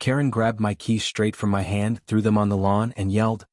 Karen grabbed my keys straight from my hand, threw them on the lawn, and yelled,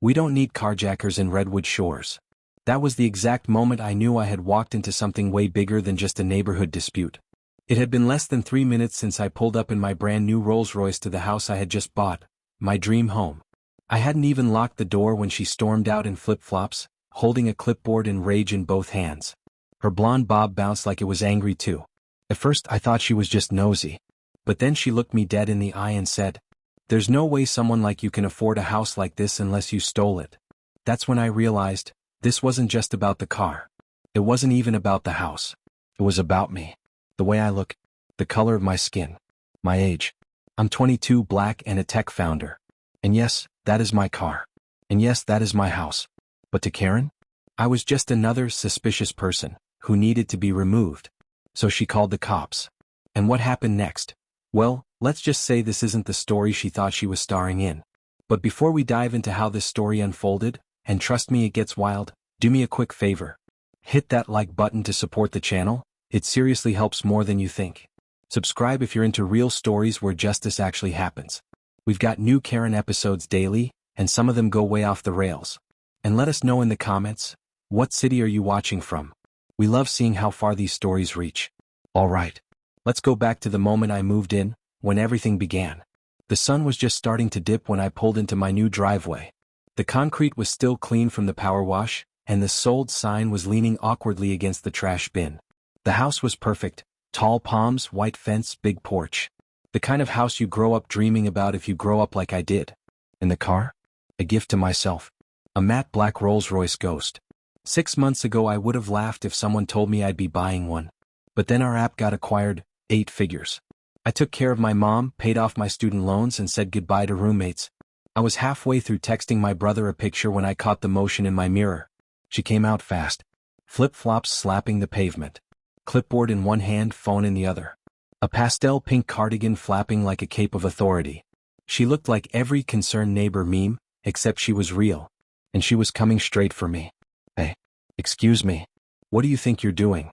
"We don't need carjackers in Redwood Shores." That was the exact moment I knew I had walked into something way bigger than just a neighborhood dispute. It had been less than 3 minutes since I pulled up in my brand new Rolls-Royce to the house I had just bought, my dream home. I hadn't even locked the door when she stormed out in flip-flops, holding a clipboard in rage in both hands. Her blonde bob bounced like it was angry too. At first I thought she was just nosy. But then she looked me dead in the eye and said, "There's no way someone like you can afford a house like this unless you stole it." That's when I realized, this wasn't just about the car. It wasn't even about the house. It was about me. The way I look, the color of my skin, my age. I'm 22, black, and a tech founder. And yes, that is my car. And yes, that is my house. But to Karen, I was just another suspicious person who needed to be removed. So she called the cops. And what happened next? Well, let's just say this isn't the story she thought she was starring in. But before we dive into how this story unfolded, and trust me it gets wild, do me a quick favor. Hit that like button to support the channel. It seriously helps more than you think. Subscribe if you're into real stories where justice actually happens. We've got new Karen episodes daily, and some of them go way off the rails. And let us know in the comments, what city are you watching from? We love seeing how far these stories reach. Alright, let's go back to the moment I moved in, when everything began. The sun was just starting to dip when I pulled into my new driveway. The concrete was still clean from the power wash, and the sold sign was leaning awkwardly against the trash bin. The house was perfect, tall palms, white fence, big porch. The kind of house you grow up dreaming about if you grow up like I did. And the car? A gift to myself. A matte black Rolls-Royce Ghost. 6 months ago I would have laughed if someone told me I'd be buying one. But then our app got acquired, 8 figures. I took care of my mom, paid off my student loans, and said goodbye to roommates. I was halfway through texting my brother a picture when I caught the motion in my mirror. She came out fast. Flip-flops slapping the pavement. Clipboard in one hand, phone in the other. A pastel pink cardigan flapping like a cape of authority. She looked like every concerned neighbor meme, except she was real. And she was coming straight for me. "Hey, excuse me. What do you think you're doing?"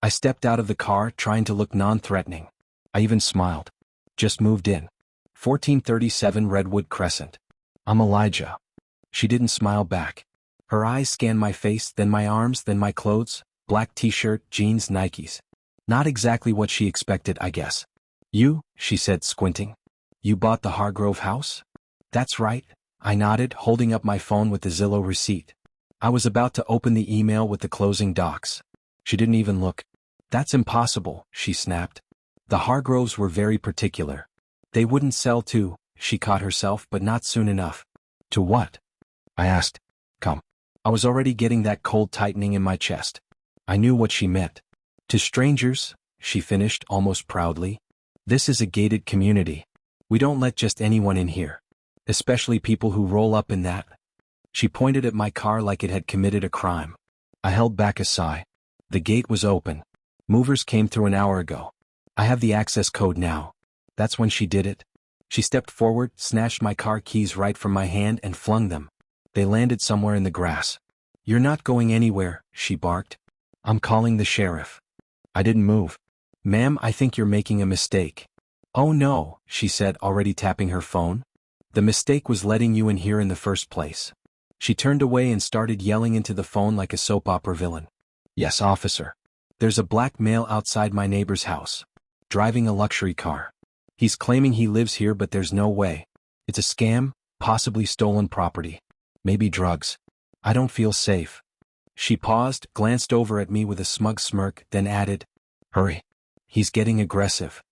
I stepped out of the car, trying to look non-threatening. I even smiled. "Just moved in. 1437 Redwood Crescent. I'm Elijah." She didn't smile back. Her eyes scanned my face, then my arms, then my clothes. Black t-shirt, jeans, Nikes. Not exactly what she expected, I guess. "You," she said, squinting. "You bought the Hargrove house?" "That's right," I nodded, holding up my phone with the Zillow receipt. I was about to open the email with the closing docs. She didn't even look. "That's impossible," she snapped. The Hargroves were very particular. They wouldn't sell to, she caught herself, but not soon enough. "To what?" I asked. "Come." I was already getting that cold tightening in my chest. I knew what she meant. "To strangers," she finished almost proudly. "This is a gated community. We don't let just anyone in here. Especially people who roll up in that." She pointed at my car like it had committed a crime. I held back a sigh. The gate was open. Movers came through an hour ago. I have the access code now. That's when she did it. She stepped forward, snatched my car keys right from my hand and flung them. They landed somewhere in the grass. "You're not going anywhere," she barked. "I'm calling the sheriff." I didn't move. "Ma'am, I think you're making a mistake." "Oh no," she said, already tapping her phone. "The mistake was letting you in here in the first place." She turned away and started yelling into the phone like a soap opera villain. "Yes, officer. There's a black male outside my neighbor's house. Driving a luxury car. He's claiming he lives here, but there's no way. It's a scam, possibly stolen property. Maybe drugs. I don't feel safe." She paused, glanced over at me with a smug smirk, then added, "Hurry. He's getting aggressive."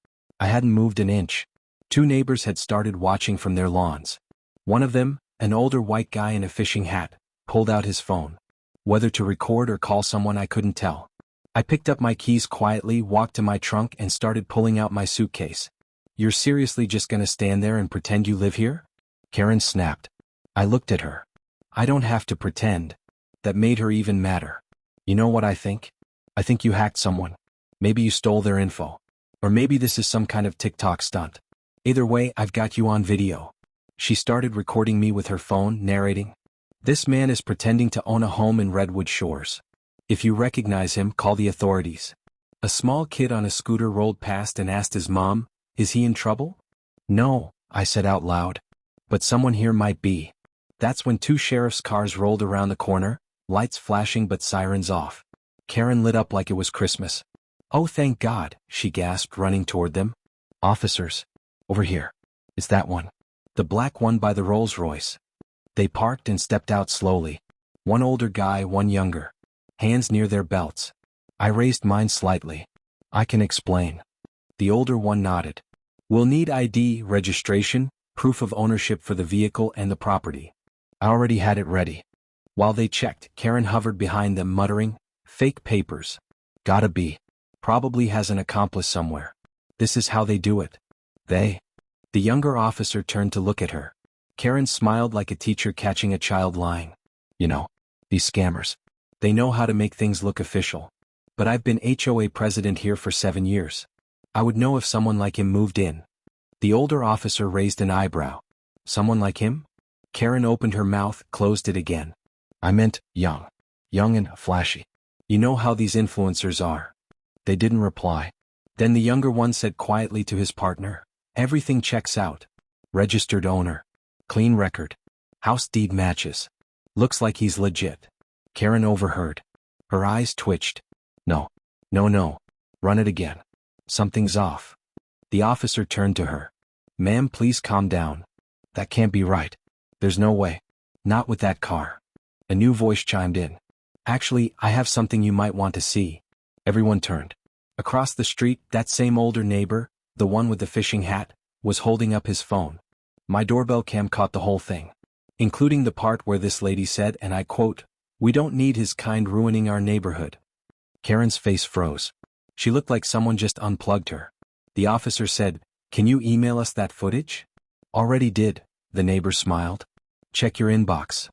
I hadn't moved an inch. 2 neighbors had started watching from their lawns. One of them, an older white guy in a fishing hat, pulled out his phone. Whether to record or call someone I couldn't tell. I picked up my keys quietly, walked to my trunk, and started pulling out my suitcase. "You're seriously just gonna stand there and pretend you live here?" Karen snapped. I looked at her. "I don't have to pretend." That made her even madder. "You know what I think? I think you hacked someone. Maybe you stole their info. Or maybe this is some kind of TikTok stunt. Either way, I've got you on video." She started recording me with her phone, narrating. "This man is pretending to own a home in Redwood Shores. If you recognize him, call the authorities." A small kid on a scooter rolled past and asked his mom, "Is he in trouble?" "No," I said out loud. But someone here might be. That's when two sheriff's cars rolled around the corner, lights flashing but sirens off. Karen lit up like it was Christmas. "Oh, thank God," she gasped, running toward them. "Officers. Over here. It's that one. The black one by the Rolls-Royce." They parked and stepped out slowly. One older guy, one younger. Hands near their belts. I raised mine slightly. "I can explain." The older one nodded. "We'll need ID, registration, proof of ownership for the vehicle and the property." I already had it ready. While they checked, Karen hovered behind them, muttering, "Fake papers. Gotta be. Probably has an accomplice somewhere. This is how they do it." "They?" The younger officer turned to look at her. Karen smiled like a teacher catching a child lying. "You know, these scammers. They know how to make things look official. But I've been HOA president here for 7 years. I would know if someone like him moved in." The older officer raised an eyebrow. "Someone like him?" Karen opened her mouth, closed it again. "I meant young. Young and flashy. You know how these influencers are." They didn't reply. Then the younger one said quietly to his partner, "Everything checks out. Registered owner. Clean record. House deed matches. Looks like he's legit." Karen overheard. Her eyes twitched. No. No. Run it again. Something's off." The officer turned to her. "Ma'am, please calm down. That can't be right. There's no way. Not with that car." A new voice chimed in. "Actually, I have something you might want to see." Everyone turned. Across the street, that same older neighbor, the one with the fishing hat, was holding up his phone. My doorbell cam caught the whole thing, including the part where this lady said, and I quote, "We don't need his kind ruining our neighborhood." Karen's face froze. She looked like someone just unplugged her. The officer said, "Can you email us that footage?" "Already did," the neighbor smiled. "Check your inbox."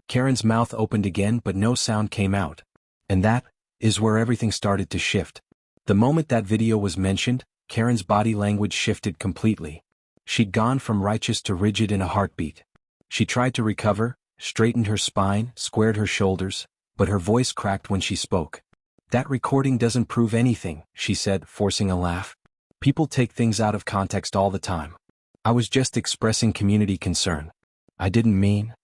Karen's mouth opened again, but no sound came out. And that is where everything started to shift. The moment that video was mentioned, Karen's body language shifted completely. She'd gone from righteous to rigid in a heartbeat. She tried to recover, straightened her spine, squared her shoulders, but her voice cracked when she spoke. "That recording doesn't prove anything," she said, forcing a laugh. "People take things out of context all the time. I was just expressing community concern. I didn't mean."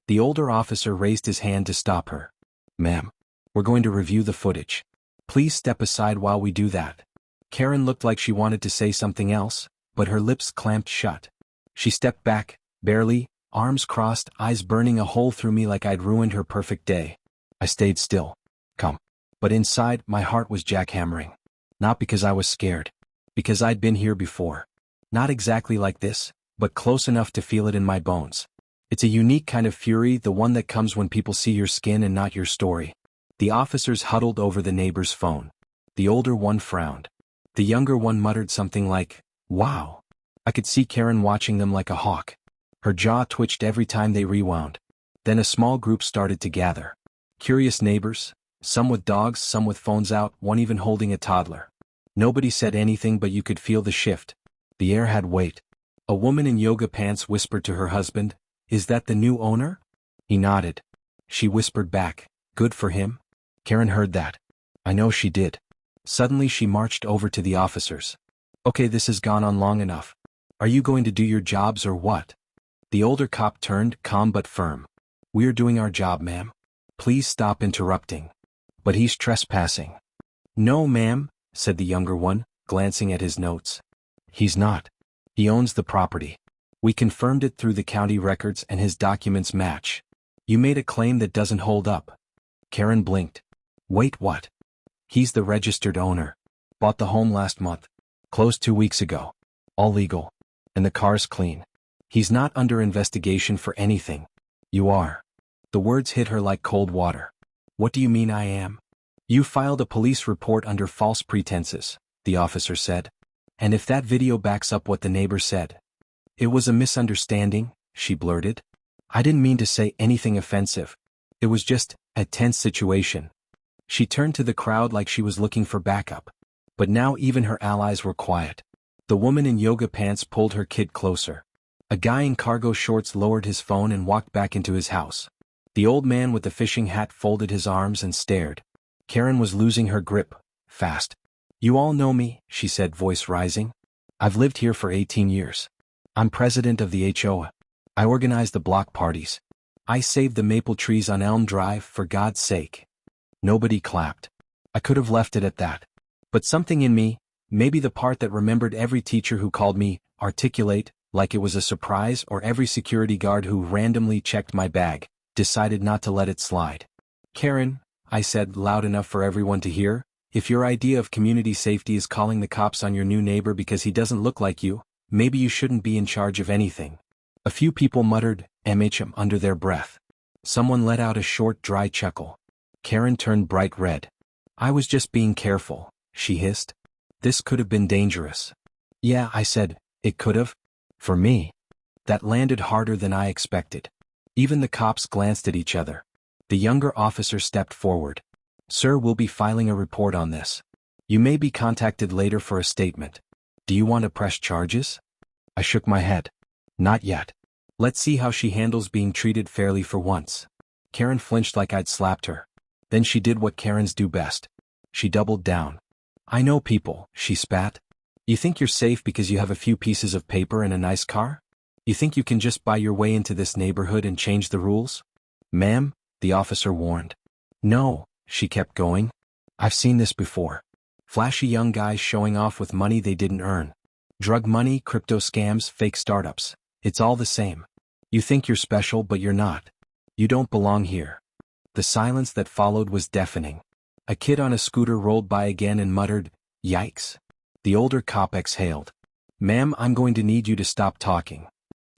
The older officer raised his hand to stop her. "Ma'am, we're going to review the footage. Please step aside while we do that." Karen looked like she wanted to say something else, but her lips clamped shut. She stepped back, barely, arms crossed, eyes burning a hole through me like I'd ruined her perfect day. I stayed still. Come. But inside, my heart was jackhammering. Not because I was scared. Because I'd been here before. Not exactly like this, but close enough to feel it in my bones. It's a unique kind of fury, the one that comes when people see your skin and not your story. The officers huddled over the neighbor's phone. The older one frowned. The younger one muttered something like, "Wow." I could see Karen watching them like a hawk. Her jaw twitched every time they rewound. Then a small group started to gather. Curious neighbors, some with dogs, some with phones out, one even holding a toddler. Nobody said anything, but you could feel the shift. The air had weight. A woman in yoga pants whispered to her husband, "Is that the new owner?" He nodded. She whispered back, "Good for him." Karen heard that. I know she did. Suddenly she marched over to the officers. "Okay, this has gone on long enough. Are you going to do your jobs or what?" The older cop turned, calm but firm. "We're doing our job, ma'am. Please stop interrupting." "But he's trespassing." "No, ma'am," said the younger one, glancing at his notes. "He's not. He owns the property. We confirmed it through the county records and his documents match. You made a claim that doesn't hold up." Karen blinked. "Wait, what?" "He's the registered owner. Bought the home last month. Closed 2 weeks ago. All legal. And the car's clean. He's not under investigation for anything." "You are." The words hit her like cold water. "What do you mean I am?" "You filed a police report under false pretenses," the officer said. "And if that video backs up what the neighbor said." "It was a misunderstanding," she blurted. "I didn't mean to say anything offensive. It was just a tense situation." She turned to the crowd like she was looking for backup. But now even her allies were quiet. The woman in yoga pants pulled her kid closer. A guy in cargo shorts lowered his phone and walked back into his house. The old man with the fishing hat folded his arms and stared. Karen was losing her grip, fast. "You all know me," she said, voice rising. "I've lived here for 18 years. I'm president of the HOA. I organize the block parties. I saved the maple trees on Elm Drive, for God's sake. Nobody clapped. I could have left it at that. But something in me, maybe the part that remembered every teacher who called me articulate, like it was a surprise, or every security guard who randomly checked my bag, decided not to let it slide. Karen, I said loud enough for everyone to hear, if your idea of community safety is calling the cops on your new neighbor because he doesn't look like you, maybe you shouldn't be in charge of anything. A few people muttered, MHM, under their breath. Someone let out a short, dry chuckle. Karen turned bright red. I was just being careful, she hissed. This could have been dangerous. Yeah, I said, it could have. For me. That landed harder than I expected. Even the cops glanced at each other. The younger officer stepped forward. Sir, we'll be filing a report on this. You may be contacted later for a statement. Do you want to press charges? I shook my head. Not yet. Let's see how she handles being treated fairly for once. Karen flinched like I'd slapped her. Then she did what Karens do best. She doubled down. I know people, she spat. You think you're safe because you have a few pieces of paper and a nice car? You think you can just buy your way into this neighborhood and change the rules? Ma'am, the officer warned. No, she kept going. I've seen this before. Flashy young guys showing off with money they didn't earn. Drug money, crypto scams, fake startups. It's all the same. You think you're special, but you're not. You don't belong here. The silence that followed was deafening. A kid on a scooter rolled by again and muttered, Yikes. The older cop exhaled. Ma'am, I'm going to need you to stop talking.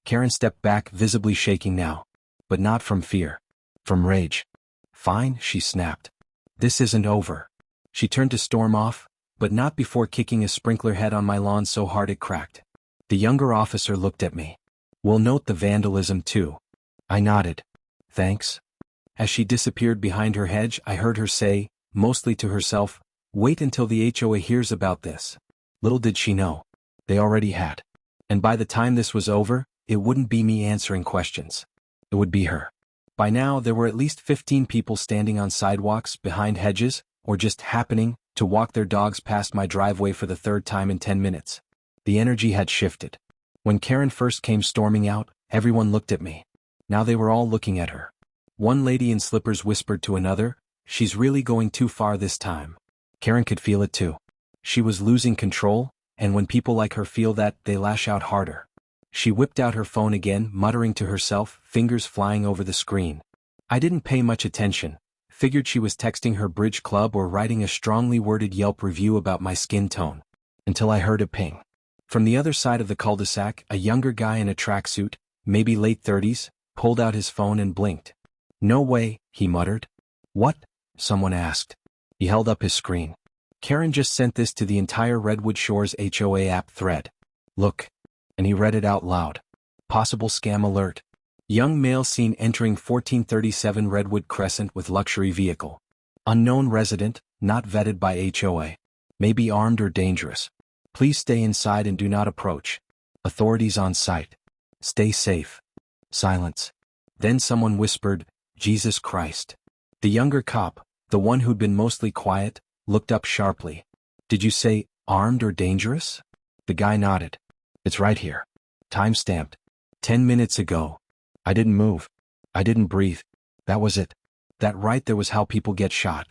Karen stepped back, visibly shaking now. But not from fear. From rage. Fine, she snapped. This isn't over. She turned to storm off, but not before kicking a sprinkler head on my lawn so hard it cracked. The younger officer looked at me. We'll note the vandalism too. I nodded. Thanks. As she disappeared behind her hedge, I heard her say, mostly to herself, wait until the HOA hears about this. Little did she know. They already had. And by the time this was over, it wouldn't be me answering questions. It would be her. By now, there were at least 15 people standing on sidewalks, behind hedges, or just happening to walk their dogs past my driveway for the third time in 10 minutes. The energy had shifted. When Karen first came storming out, everyone looked at me. Now they were all looking at her. One lady in slippers whispered to another, She's really going too far this time. Karen could feel it too. She was losing control, and when people like her feel that, they lash out harder. She whipped out her phone again, muttering to herself, fingers flying over the screen. I didn't pay much attention, figured she was texting her bridge club or writing a strongly worded Yelp review about my skin tone. Until I heard a ping. From the other side of the cul-de-sac, a younger guy in a tracksuit, maybe late 30s, pulled out his phone and blinked. No way, he muttered. What? Someone asked. He held up his screen. Karen just sent this to the entire Redwood Shores HOA app thread. Look. And he read it out loud. Possible scam alert. Young male seen entering 1437 Redwood Crescent with luxury vehicle. Unknown resident, not vetted by HOA. May be armed or dangerous. Please stay inside and do not approach. Authorities on site. Stay safe. Silence. Then someone whispered, Jesus Christ. The younger cop, the one who'd been mostly quiet, looked up sharply. Did you say, armed or dangerous? The guy nodded. It's right here. Time-stamped. 10 minutes ago. I didn't move. I didn't breathe. That was it. That right there was how people get shot.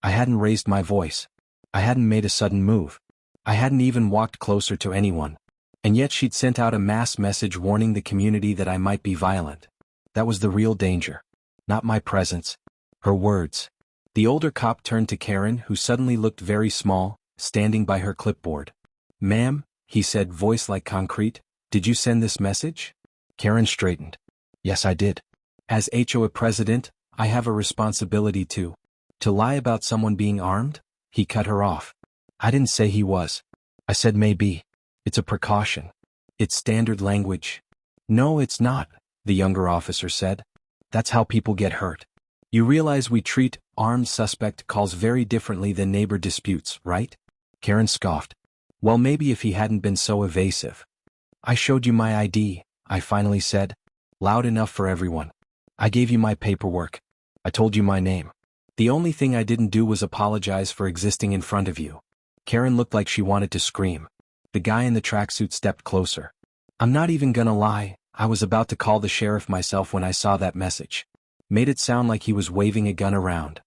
I hadn't raised my voice. I hadn't made a sudden move. I hadn't even walked closer to anyone. And yet she'd sent out a mass message warning the community that I might be violent. That was the real danger. Not my presence. Her words. The older cop turned to Karen, who suddenly looked very small, standing by her clipboard. Ma'am, he said, voice like concrete, did you send this message? Karen straightened. Yes, I did. As HOA president, I have a responsibility to lie about someone being armed? He cut her off. I didn't say he was. I said maybe. It's a precaution. It's standard language. No, it's not, the younger officer said. That's how people get hurt. You realize we treat armed suspect calls very differently than neighbor disputes, right? Karen scoffed. Well, maybe if he hadn't been so evasive. I showed you my ID, I finally said. Loud enough for everyone. I gave you my paperwork. I told you my name. The only thing I didn't do was apologize for existing in front of you. Karen looked like she wanted to scream. The guy in the tracksuit stepped closer. I'm not even gonna lie, I was about to call the sheriff myself when I saw that message. Made it sound like he was waving a gun around.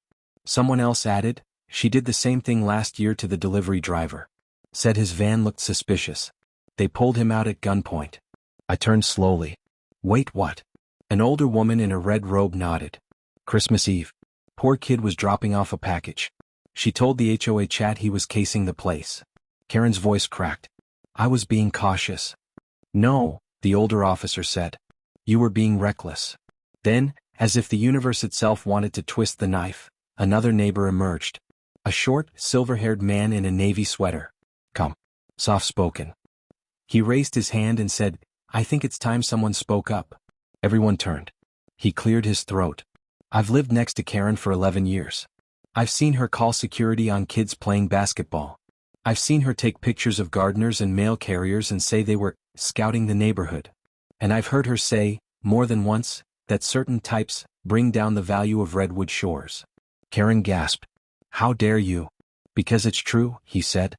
Someone else added, she did the same thing last year to the delivery driver. Said his van looked suspicious. They pulled him out at gunpoint. I turned slowly. Wait, what? An older woman in a red robe nodded. Christmas Eve. Poor kid was dropping off a package. She told the HOA chat he was casing the place. Karen's voice cracked. I was being cautious. No, the older officer said. You were being reckless. Then, as if the universe itself wanted to twist the knife, another neighbor emerged. A short, silver-haired man in a navy sweater. Come. Soft-spoken. He raised his hand and said, I think it's time someone spoke up. Everyone turned. He cleared his throat. I've lived next to Karen for 11 years. I've seen her call security on kids playing basketball. I've seen her take pictures of gardeners and mail carriers and say they were scouting the neighborhood. And I've heard her say, more than once, that certain types bring down the value of redwood shores. Karen gasped. How dare you? Because it's true, he said.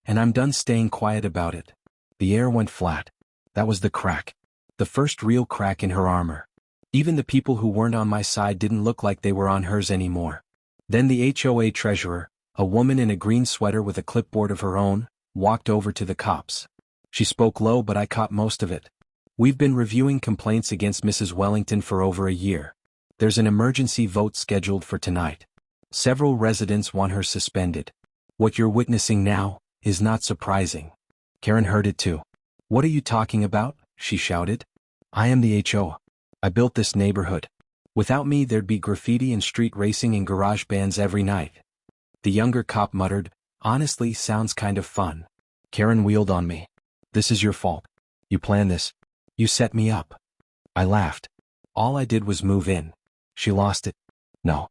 And I'm done staying quiet about it. The air went flat. That was the crack. The first real crack in her armor. Even the people who weren't on my side didn't look like they were on hers anymore. Then the HOA treasurer, a woman in a green sweater with a clipboard of her own, walked over to the cops. She spoke low, but I caught most of it. We've been reviewing complaints against Mrs. Wellington for over a year. There's an emergency vote scheduled for tonight. Several residents want her suspended. What you're witnessing now is not surprising. Karen heard it too. What are you talking about? She shouted. I am the HOA. I built this neighborhood. Without me there'd be graffiti and street racing and garage bands every night. The younger cop muttered, honestly, sounds kind of fun. Karen wheeled on me. This is your fault. You planned this. You set me up. I laughed. All I did was move in. She lost it. No,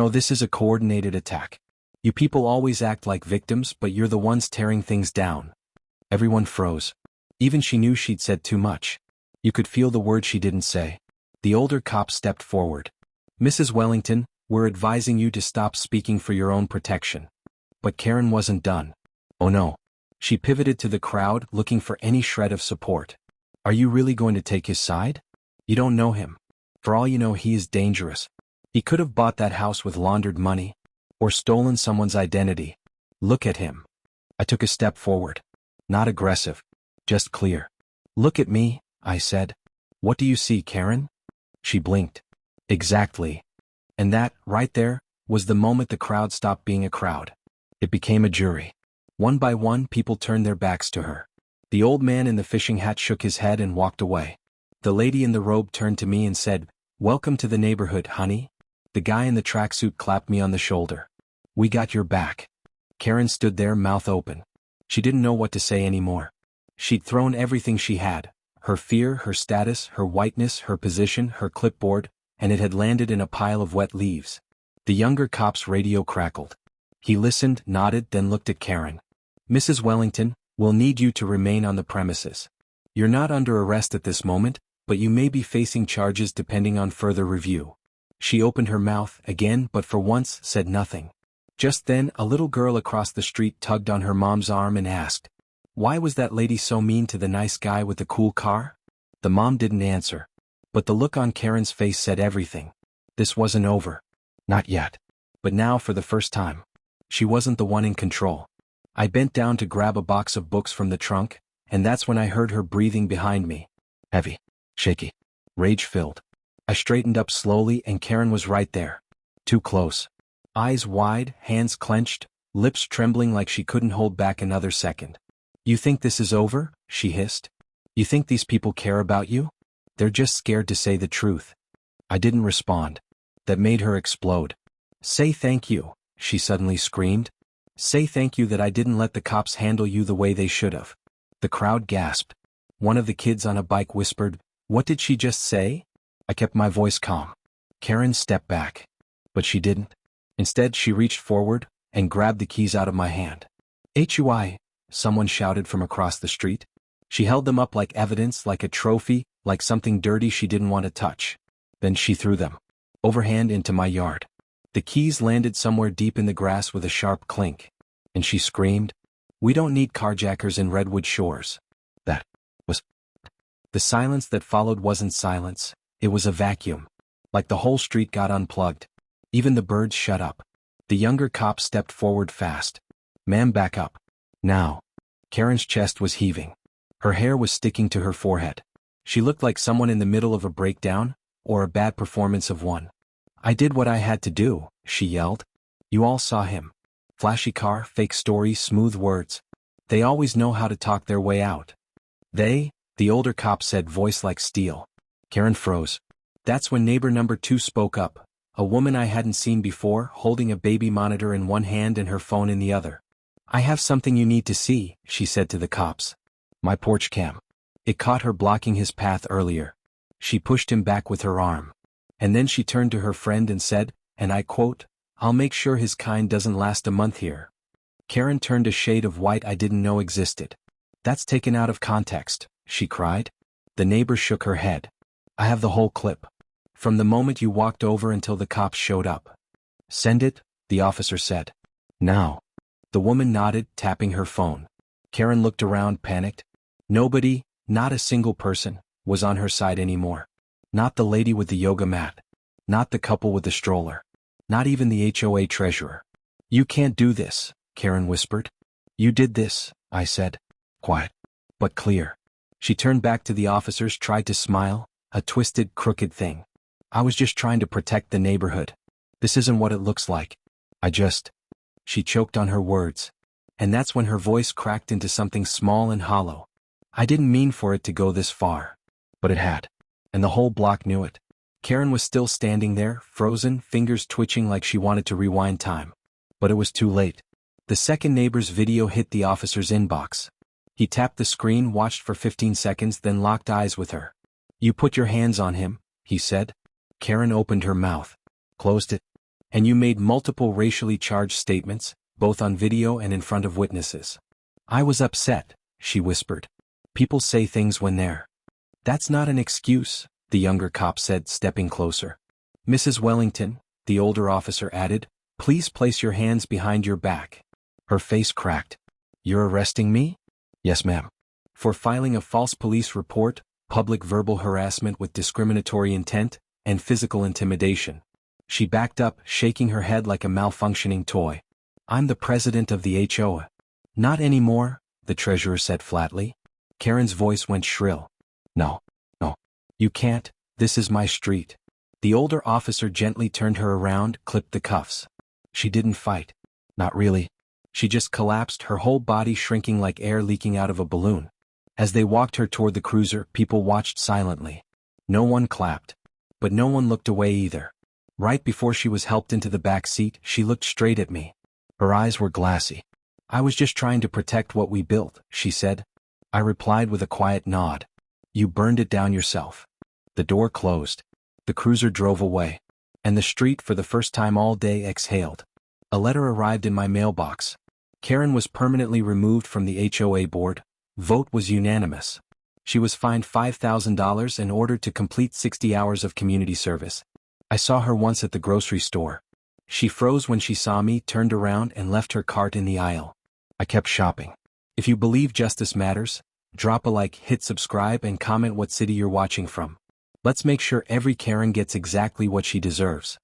this is a coordinated attack. You people always act like victims, but you're the ones tearing things down. Everyone froze. Even she knew she'd said too much. You could feel the words she didn't say. The older cop stepped forward. Mrs. Wellington, we're advising you to stop speaking for your own protection. But Karen wasn't done. Oh no. She pivoted to the crowd, looking for any shred of support. Are you really going to take his side? You don't know him. For all you know, he is dangerous. He could have bought that house with laundered money. Or stolen someone's identity. Look at him. I took a step forward. Not aggressive. Just clear. Look at me, I said. What do you see, Karen? She blinked. Exactly. And that, right there, was the moment the crowd stopped being a crowd. It became a jury. One by one, people turned their backs to her. The old man in the fishing hat shook his head and walked away. The lady in the robe turned to me and said, Welcome to the neighborhood, honey. The guy in the tracksuit clapped me on the shoulder. We got your back. Karen stood there, mouth open. She didn't know what to say anymore. She'd thrown everything she had. Her fear, her status, her whiteness, her position, her clipboard, and it had landed in a pile of wet leaves. The younger cop's radio crackled. He listened, nodded, then looked at Karen. Mrs. Wellington, we'll need you to remain on the premises. You're not under arrest at this moment, but you may be facing charges depending on further review. She opened her mouth again, but for once said nothing. Just then, a little girl across the street tugged on her mom's arm and asked, Why was that lady so mean to the nice guy with the cool car? The mom didn't answer. But the look on Karen's face said everything. This wasn't over. Not yet. But now, for the first time, she wasn't the one in control. I bent down to grab a box of books from the trunk, and that's when I heard her breathing behind me. Heavy. Shaky. Rage-filled. I straightened up slowly and Karen was right there. Too close. Eyes wide, hands clenched, lips trembling like she couldn't hold back another second. You think this is over? She hissed. You think these people care about you? They're just scared to say the truth. I didn't respond. That made her explode. Say thank you, she suddenly screamed. Say thank you that I didn't let the cops handle you the way they should have. The crowd gasped. One of the kids on a bike whispered, What did she just say? I kept my voice calm. Karen stepped back. But she didn't. Instead, she reached forward and grabbed the keys out of my hand. HOA, someone shouted from across the street. She held them up like evidence, like a trophy, like something dirty she didn't want to touch. Then she threw them, overhand, into my yard. The keys landed somewhere deep in the grass with a sharp clink. And she screamed, We don't need carjackers in Redwood Shores. That was The silence that followed wasn't silence, it was a vacuum. Like the whole street got unplugged. Even the birds shut up. The younger cop stepped forward fast. "Ma'am, back up. Now." Karen's chest was heaving. Her hair was sticking to her forehead. She looked like someone in the middle of a breakdown, or a bad performance of one. "I did what I had to do," she yelled. "You all saw him. Flashy car, fake story, smooth words. They always know how to talk their way out." "They?" the older cop said, voice like steel. Karen froze. That's when neighbor number 2 spoke up, a woman I hadn't seen before, holding a baby monitor in one hand and her phone in the other. "I have something you need to see," she said to the cops. "My porch cam." It caught her blocking his path earlier. She pushed him back with her arm. And then she turned to her friend and said, and I quote, "I'll make sure his kind doesn't last a month here." Karen turned a shade of white I didn't know existed. "That's taken out of context," she cried. The neighbor shook her head. "I have the whole clip. From the moment you walked over until the cops showed up." "Send it," the officer said. "Now." The woman nodded, tapping her phone. Karen looked around, panicked. Nobody, not a single person, was on her side anymore. Not the lady with the yoga mat. Not the couple with the stroller. Not even the HOA treasurer. "You can't do this," Karen whispered. "You did this," I said. Quiet. But clear. She turned back to the officers, tried to smile, a twisted, crooked thing. "I was just trying to protect the neighborhood. This isn't what it looks like. She choked on her words. And that's when her voice cracked into something small and hollow. "I didn't mean for it to go this far." But it had. And the whole block knew it. Karen was still standing there, frozen, fingers twitching like she wanted to rewind time. But it was too late. The second neighbor's video hit the officer's inbox. He tapped the screen, watched for 15 seconds, then locked eyes with her. "You put your hands on him," he said. Karen opened her mouth. Closed it. "And you made multiple racially charged statements, both on video and in front of witnesses." "I was upset," she whispered. "People say things when they're—" "That's not an excuse," the younger cop said, stepping closer. "Mrs. Wellington," the older officer added, "please place your hands behind your back." Her face cracked. "You're arresting me?" "Yes, ma'am. For filing a false police report, public verbal harassment with discriminatory intent, and physical intimidation." She backed up, shaking her head like a malfunctioning toy. "I'm the president of the HOA. "Not anymore," the treasurer said flatly. Karen's voice went shrill. No. You can't, this is my street." The older officer gently turned her around, clipped the cuffs. She didn't fight. Not really. She just collapsed, her whole body shrinking like air leaking out of a balloon. As they walked her toward the cruiser, people watched silently. No one clapped. But no one looked away either. Right before she was helped into the back seat, she looked straight at me. Her eyes were glassy. "I was just trying to protect what we built," she said. I replied with a quiet nod. "You burned it down yourself." The door closed. The cruiser drove away. And the street, for the first time all day, exhaled. A letter arrived in my mailbox. Karen was permanently removed from the HOA board. Vote was unanimous. She was fined $5,000 and ordered to complete 60 hours of community service. I saw her once at the grocery store. She froze when she saw me, turned around and left her cart in the aisle. I kept shopping. If you believe justice matters, drop a like, hit subscribe, and comment what city you're watching from. Let's make sure every Karen gets exactly what she deserves.